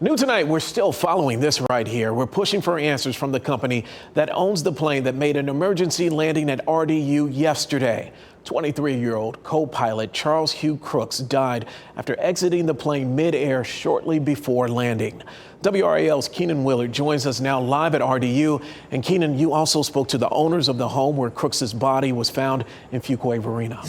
New tonight, we're still following this right here. We're pushing for answers from the company that owns the plane that made an emergency landing at RDU yesterday. 23-year-old co-pilot Charles Hew Crooks died after exiting the plane midair shortly before landing. WRAL's Keenan Willard joins us now live at RDU. And Keenan, you also spoke to the owners of the home where Crooks's body was found in Fuquay-Varina.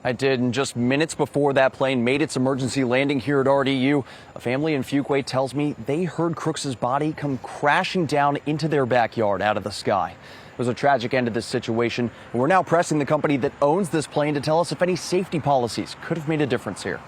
I did, and just minutes before that plane made its emergency landing here at RDU, a family in Fuquay tells me they heard Crooks's body come crashing down into their backyard out of the sky. It was a tragic end to this situation, and we're now pressing the company that owns this plane to tell us if any safety policies could have made a difference here.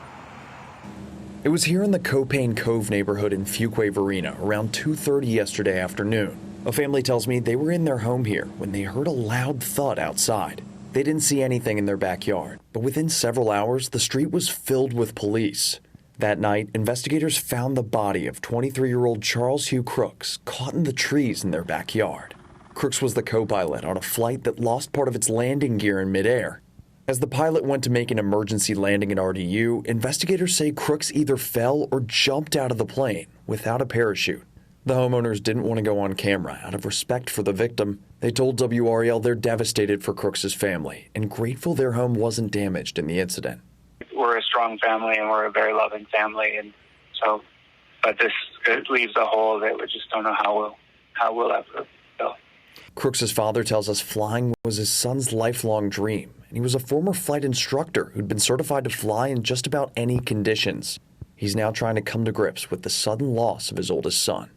It was here in the Copane Cove neighborhood in Fuquay-Varina around 2:30 yesterday afternoon. A family tells me they were in their home here when they heard a loud thud outside. They didn't see anything in their backyard, but within several hours, the street was filled with police. That night, investigators found the body of 23-year-old Charles Hew Crooks caught in the trees in their backyard. Crooks was the co-pilot on a flight that lost part of its landing gear in midair. As the pilot went to make an emergency landing at RDU, investigators say Crooks either fell or jumped out of the plane without a parachute. The homeowners didn't want to go on camera out of respect for the victim. They told WRAL they're devastated for Crooks's family and grateful their home wasn't damaged in the incident. We're a strong family and we're a very loving family, and so, but this leaves a hole that we just don't know how we'll ever fill. Crooks's father tells us flying was his son's lifelong dream, and he was a former flight instructor who'd been certified to fly in just about any conditions. He's now trying to come to grips with the sudden loss of his oldest son.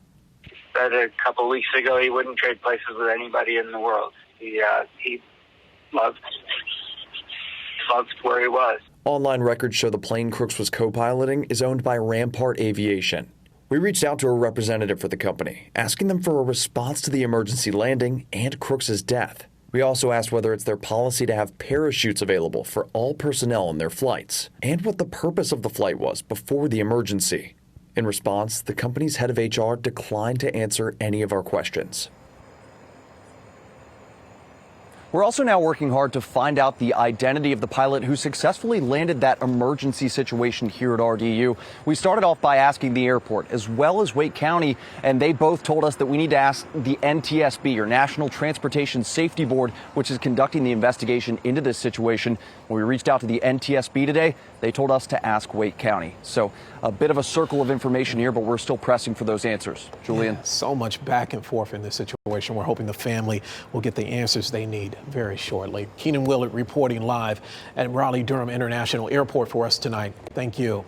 Said a couple of weeks ago he wouldn't trade places with anybody in the world. He loved where he was. Online records show the plane Crooks was co-piloting is owned by Rampart Aviation. We reached out to a representative for the company, asking them for a response to the emergency landing and Crooks's death. We also asked whether it's their policy to have parachutes available for all personnel on their flights, and what the purpose of the flight was before the emergency. In response, the company's head of HR declined to answer any of our questions. We're also now working hard to find out the identity of the pilot who successfully landed that emergency situation here at RDU. We started off by asking the airport as well as Wake County, and they both told us that we need to ask the NTSB, or National Transportation Safety Board, which is conducting the investigation into this situation. When we reached out to the NTSB today, they told us to ask Wake County. So a bit of a circle of information here, but we're still pressing for those answers. Julian? Yeah, so much back and forth in this situation. We're hoping the family will get the answers they need very shortly. Keenan Willard reporting live at Raleigh-Durham International Airport for us tonight. Thank you.